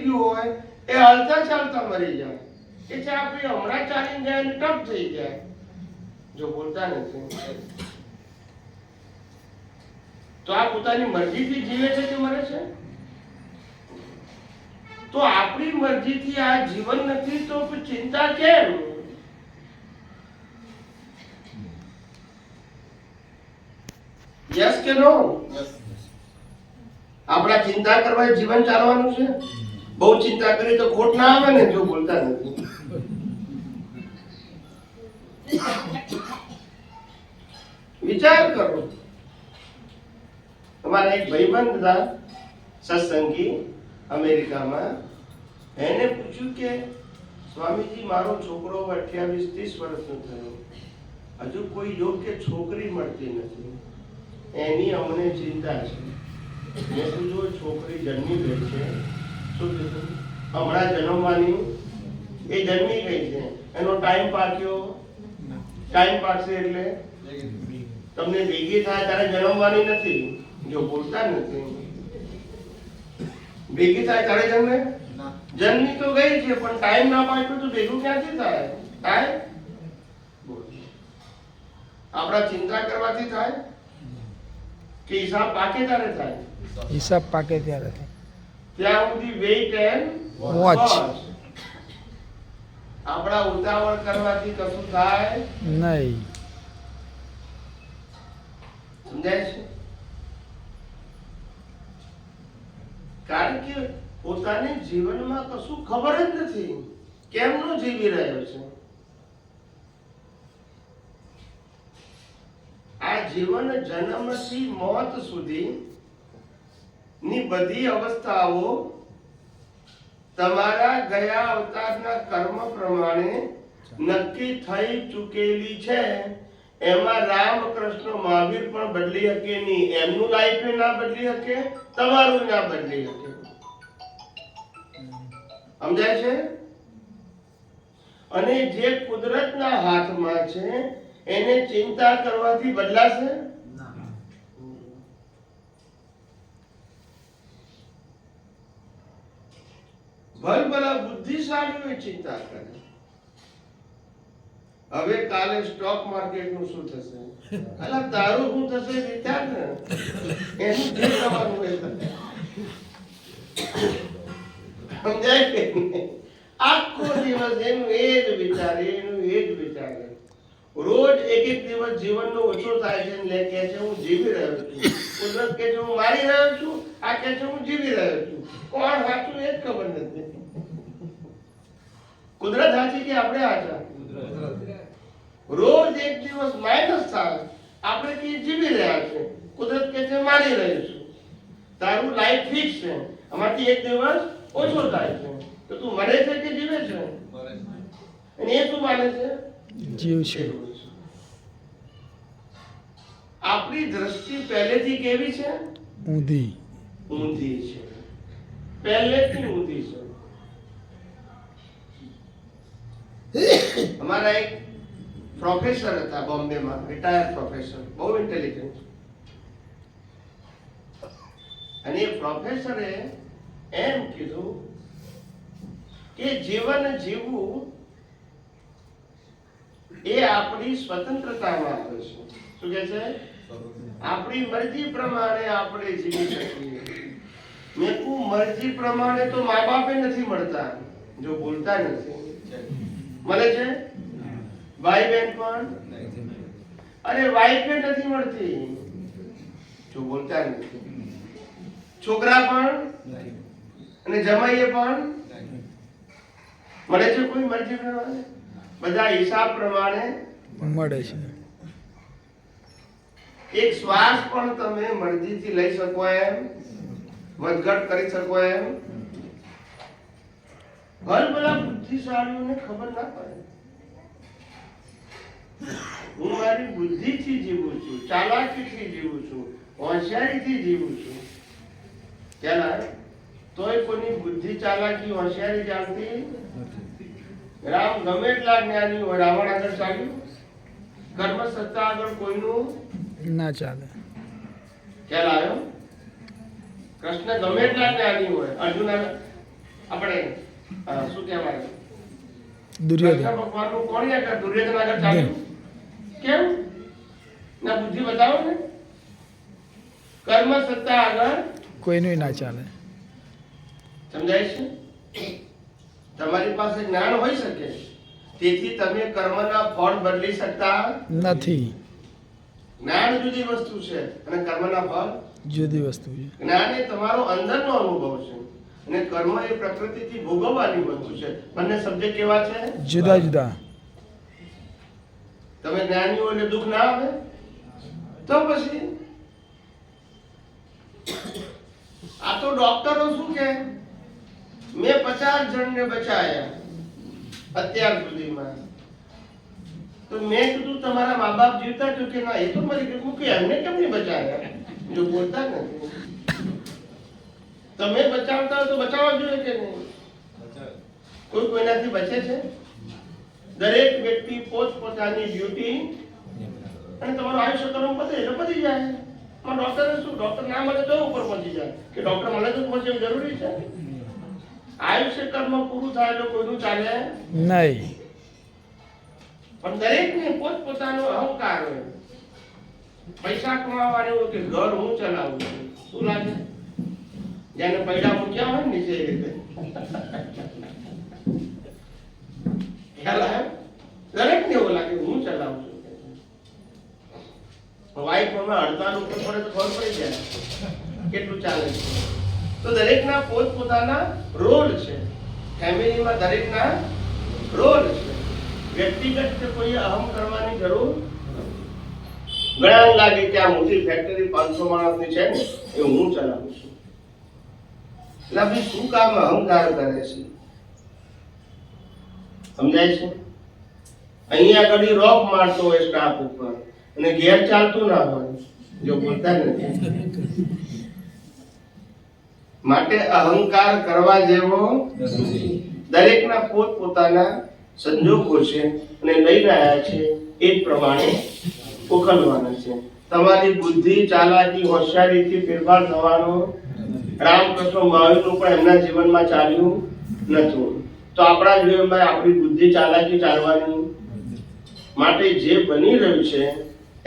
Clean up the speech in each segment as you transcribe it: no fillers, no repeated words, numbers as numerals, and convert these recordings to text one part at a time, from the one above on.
હોય એ હાલતા ચાલતા મરી જાય, એ છે આપણે હમણાં ચાલીને જાય ને ટપ થઈ જાય જો બોલતા નથી. તો આ પોતાની મરજીથી જીવે છે કે મરે છે? તો આપણી મરજીથી આ જીવન નથી તો ચિંતા કેમ? યસ કે નો? આપણા ચિંતા કરવા જીવન ચાલવાનું છે. બહુ ચિંતા કરી તો ખોટ ના આવે ને જો બોલતા નથી. વિચાર કરો. તમારા એક ભાઈબંધ હતા સત્સંગી અમેરિકામાં, એને પૂછ્યું કે સ્વામીજી મારો છોકરો 28-30 વર્ષનો થયો, હજુ કોઈ યોગ્ય છોકરી મળતી નથી, એની અમને ચિંતા છે. મેં કીધું છોકરી જન્મી ગઈ છે, શું કીધું? હમણાં જન્મવાની, એ જન્મી ગઈ છે, એનો ટાઈમ પાક્યો. ટાઈમ પાકશે એટલે તમને ભેગી થાય ત્યારે જન્મવાની નથી જો બોલતા નથી. ભેગી થાય ત્યારે જન્મે? જન્મી તો ગઈ છે પણ ટાઈમ ના પાક્યો તો ભેગું ક્યાંથી થાય? થાય આપણા ચિંતા કરવાથી થાય કે હિસાબ પાકે ત્યારે થાય? હિસાબ પાકે ત્યારે થાય. ત્યાં સુધી વેઇટ એન્ડ વોચ. આપણા ઉતાવળ કરવાથી કશું થાય નહીં. સમજાય છે? કારણ કે પોતાને જીવનમાં કશું ખબર જ નથી કેમનું જીવી રહ્યો છે. આ જીવન જન્મથી મોત સુધી ની બધી અવસ્થાઓ તમારા ગયા અવતારના કર્મ પ્રમાણે નક્કી થઈ ચૂકેલી છે. એમાં રામ કૃષ્ણ મહાવીર પણ બદલી શકે નહીં. એમનું લાઈફ ના બદલી શકે, તમારું ના બદલી શકે. સમજાય છે? અને જે કુદરતના હાથમાં છે એને ચિંતા કરવાથી બદલાશે? ભલભલા બુદ્ધિશાળીઓ ચિંતા કરે. હવે કાલે સ્ટોક માર્કેટ નું શું થશે? અલા તારું શું થશે વિચાર ને. એનું જે થવાનું હોય સમજાય કે આખો દિવસ એનું એ જ વિચારે, એનું એ જ વિચારે. રોજ એક એક દિવસ જીવનનો ઓછો થાય છે ને કે છે હું જીવી રહ્યો છું. કુદરત કે છે હું મારી રહ્યો છું, આ કે છે હું જીવી રહ્યો છું. કોણ સાચું એ જ ખબર નથી. કુદરત સાચી કે આપણે સાચા? રોજ એક દિવસ માઇનસ થાય, આપણે કે જીવી રહ્યા છે, કુદરત કે છે મારી રહ્યું છું. તારું લાઈફ ફિક્સ છે, આમાંથી એક દિવસ ઓછો થાય છે તો તું મરે છે કે જીવે છે? અને એ શું માને છે? જીવ છે. આપણી દ્રષ્ટિ પહેલેથી કેવી છે? ઊંધી. ઊંધી છે, પહેલેથી ઊંધી છે. અમારા એક પ્રોફેસર હતા બોમ્બેમાં, રિટાયર્ડ પ્રોફેસર, બહુ ઇન્ટેલિજન્ટ. અને એ પ્રોફેસરે એમ કીધું કે જીવન જીવવું એ આપણી સ્વતંત્રતામાં આવે છે. શું કહે છે? આપણી મરજી પ્રમાણે આપણે જીવી શકીએ. મેં કહું મરજી પ્રમાણે તો મા બાપે નથી મળતા જો બોલતા નથી. મળે છે? ભાઈ બહેન પણ? અરે વાઈફ નથી મળતી જો બોલતા નથી. છોકરા પણ અને જમાઈએ પણ મળે છે? કોઈ મરજી પ્રમાણે? બધા હિસાબ પ્રમાણે મળે છે. એક શ્વાસ પણ તમે મરજીથી લઈ શકો એમ, વધઘટ કરી શકો એમ? ભલભલા બુદ્ધિશાળીઓને ખબર ના પડે. હું મારી બુદ્ધિથી જીવું છું, ચાલાકીથી જીવું છું, હોશિયારીથી જીવું છું. ખ્યાલ તોય કોઈની બુદ્ધિ ચાલાકી હોશિયારી ચાલતી. રામ ગમે એટલા જ્ઞાની હોય, રાવણ આગળ ચાલ્યું? કર્મ સત્તા આગળ કોઈનું ના ચાલે. ખ્યાલ આવ્યો? કૃષ્ણ ગમે એટલા જ્ઞાની હોય, અર્જુન આપણે શું કહેવાય દુર્યોધન કૃષ્ણ ભગવાનનું કોણ આગળ દુર્યોધન આગળ ચાલ્યું કેમ ના બુદ્ધિ બતાવો ને કર્મ સત્તા આગળ કોઈનું ના ચાલે. સમજાય છે તમારી પાસે જ્ઞાન હોઈ શકે તેથી તમે કર્મના ફળ બદલી શકતા નથી. જ્ઞાન જુદી વસ્તુ છે અને કર્મના ફળ જુદી વસ્તુ છે. જ્ઞાન એ તમારો અંદરનો અનુભવ છે અને કર્મ એ પ્રકૃતિથી ભોગવવાની વસ્તુ છે. બંને સબ્જેક્ટ કેવા છે? જુદા જુદા. તમે જ્ઞાનીઓ એટલે દુઃખ ના આવે તો પછી આ તો ડોક્ટરો શું કે મેં 50 જણને બચાયા અત્યાર સુધીમાં તો મેં કીધું તમારા મા બાપ જીવતા તો કે ના એ તો મરી ગયું મૂકી એમને કેમ નહીં બચાયા જો બોલતા નથી તમે બચાવતા હોય તો બચાવવા જોઈએ કે નહીં કોઈ કોઈનાથી બચે છે દરેક વ્યક્તિ પોતપોતાની ડ્યુટી અને તમારું આયુષ્ય કર્મ પતે એટલે પતી જાય પણ ડોક્ટરે શું ડોક્ટર ના મળે તો ઉપર પહોંચી જાય કે ડોક્ટર મળે તો પહોંચે એવું જરૂરી છે આયુષ્ય કર્મ પૂરું થાય એટલે કોઈનું ચાલે નહીં. પણ દરેકને પોતપોતાનો અહંકાર હોય પૈસા કમાવાની હોય કે ઘર હું ચલાવું છું શું લાગે જેને પૈસા મૂક્યા હોય ને નીચે એ રીતે ખ્યાલ આવે દરેકને એવું લાગે હું ચલાવું છું વાઈફ અમે હડતાલ ઉપર પડે તો ખબર પડી જાય કેટલું ચાલે છે તો દરેકના પોતપોતાના રોલ છે ફેમિલીમાં દરેકના રોલ છે વ્યક્તિગત કોઈ અહમ કરવાની જરૂર ઘણા લાગે કે આ મોટી ફેક્ટરી 500 માણસની છે ને એ હું ચલાવું છું એટલે ભાઈ શું કામ અહંકાર કરે છે સમજાય છે અહીંયા આગળ રોક મારતો હોય સ્ટાફ ઉપર અને ઘેર ચાલતું ના હોય જો બોલતા નથી માટે અહંકાર કરવા જેવો દરેકના પોતપોતાના સંજોગો છે અને લઈ રહ્યા છે એ જ પ્રમાણે ઉકલવાના છે. તમારી બુદ્ધિ ચાલાકી હોશિયારીથી ફેરફાર થવાનો રામકૃષ્ણ મહાવીરનું પણ એમના જીવનમાં ચાલ્યું નતું તો આપણા જીવનમાં આપણી બુદ્ધિ ચાલાકી ચાલવાની માટે જે બની રહ્યું છે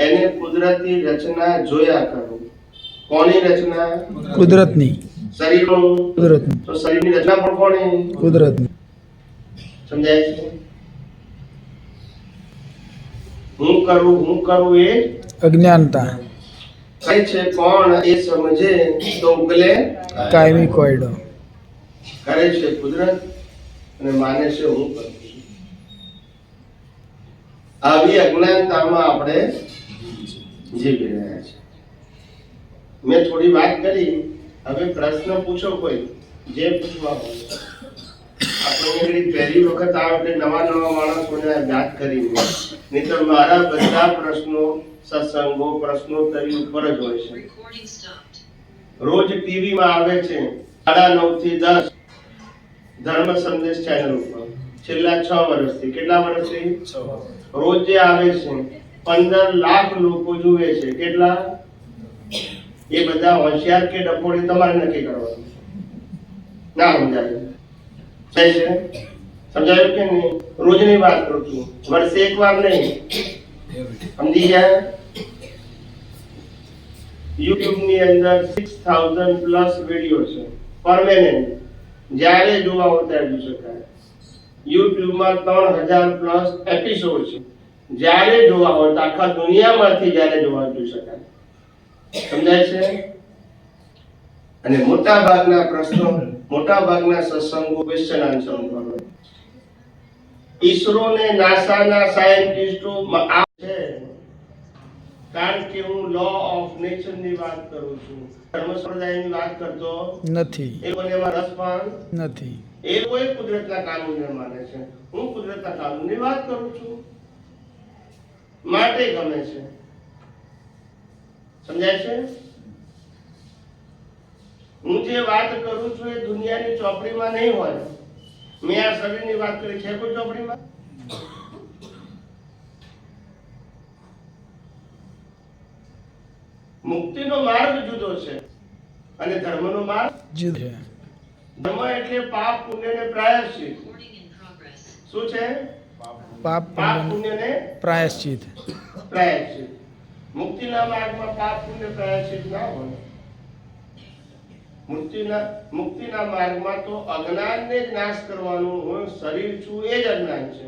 એને કુદરતી રચના જોયા કરો. કોની રચના? કુદરતની. શરીરનું કુદરતની. તો શરીરની રચના પણ કોની? કુદરતની. સમજાય છે? હું કરું એ અજ્ઞાનતા. કહે છે કોણ એ સમજે તો ઉગલે કાયમી કોયડો. કરે છે કુદરત અને માને છે હું કરું છું. આવી અજ્ઞાનતામાં આપણે જીવી રહ્યા છે. મેં થોડી વાત કરી હવે પ્રશ્ન પૂછો કોઈ જે પૂછવા હોય. આપણે પહેલી વખત આ એટલે નવા માણસોને યાદ કરી નહીં તો મારા બધા પ્રશ્નો સત્સંગો પ્રશ્નોત્તરી ઉપર જ હોય છે. રોજ ટીવીમાં આવે છે 9:30 થી 10 ધર્મ સંદેશ ચેનલ ઉપર છેલ્લા 6 વર્ષથી. કેટલા વર્ષથી? 6 રોજ જે આવે છે 15 લાખ લોકો જુએ છે. કેટલા? એ બધા હોશિયાર કે ડફોડી તમારે નક્કી કરવાનું. ના સમજાય છે સમજાયું કે નહીં? રોજની વાત કરું છું, વર્ષે એક વાર નહીં. સમજી ગયા? YouTube ની અંદર 6000 પ્લસ વિડિયો છે પરમેનન્ટ, જ્યારે જોવા હોય ત્યારે જોઈ શકાય. YouTube માં 3000 પ્લસ એપિસોડ છે, જ્યારે જોવા હોય તો આખા દુનિયામાંથી જ્યારે જોવા જોઈ શકાય. સમજાય છે? અને મોટા ભાગના પ્રશ્નો મોટા ભાગના સત્સંગો ક્વેશ્ચન આન્સર ઉપર ઈસરો ને નાસા ના સાયન્ટિસ્ટો આ છે કારણ કે હું લો ઓફ નેચર ની વાત કરું છું, ધર્મ સંપ્રદાયની વાત કરતો નથી. એ મને એમાં રસ પણ નથી. એ કોઈ કુદરતના કાનૂનને માને છે, હું કુદરતના કાનૂનની વાત કરું છું માટે ગમે છે. સમજાય છે? હું જે વાત કરું છું એ દુનિયાની ચોપડીમાં નહીં હોય. મેં આ શરીરની વાત કરી છે કોઈ ચોપડીમાં? મુક્તિનો માર્ગ જુદો છે અને ધર્મનો માર્ગ જુદો છે. ધર્મ એટલે પાપ પુણ્ય ને પ્રાયશ્ચિત. શું છે? પાપ પાપ પુણ્ય પુણ્ય ને પ્રાયશ્ચિત. પ્રાયશ્ચિત. મુક્તિના માર્ગમાં પાપ પુણ્ય પ્રાયશ્ચિત ના હોય. મુક્તિના માર્ગમાં તો અજ્ઞાનને જ નાશ કરવાનું હોય. શરીર છું એ જ અજ્ઞાન છે,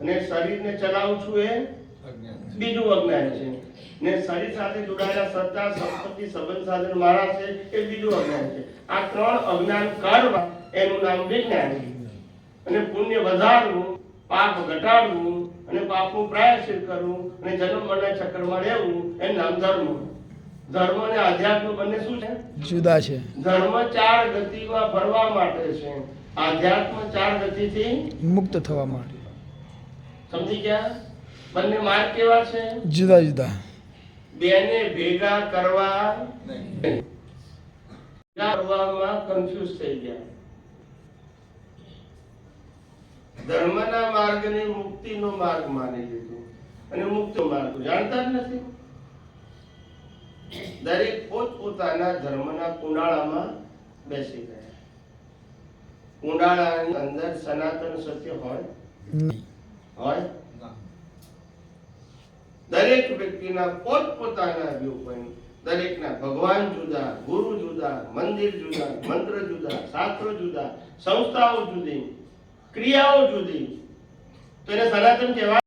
અને શરીરને ચલાવું છું એ બીજું અજ્ઞાન છે, ને શરીર સાથે જોડાયેલા સત્તા સંપત્તિ સંબંધ સાધન મારા છે એ બીજું અજ્ઞાન છે. આ ત્રણ અજ્ઞાન કાઢવા એનું નામ વિજ્ઞાન. અને પુણ્ય વધારવું, પાપ ઘટાડવું, અને પાપનું પ્રાયશ્ચિત કરવું, અને જન્મ મરણના ચક્રમાં રહેવું એનું નામ ધર્મ. ધર્મ અને અધ્યાત્મ બંને શું છે? જુદા છે. ધર્મ ચાર ગતિમાં ફરવા માટે છે, આધ્યાત્મ ચાર ગતિથી મુક્ત થવા માટે. સમજી ગયા? બંને માર્ગ કેવા છે? જુદા જુદા. બેને ભેગા કરવા કરવામાં કન્ફ્યુઝ થઈ ગયા. ધર્મના માર્ગને મુક્તિનો માર્ગ માની લીધો, અને મુક્તિનો માર્ગ જાણતા જ નથી. દરેક પોતપોતાના ધર્મના કુંડાળામાં બેસી ગયા. કુંડાળાની અંદર સનાતન સત્ય હોય? નહીં. હોય? દરેક વ્યક્તિના પોતપોતાના વ્યૂ પોઈન્ટ, દરેકના ભગવાન જુદા, ગુરુ જુદા, મંદિર જુદા, મંત્ર જુદા, શાસ્ત્રો જુદા, સંસ્થાઓ જુદી, ક્રિયાઓ જુદી, તો એને સનાતન કહેવાય?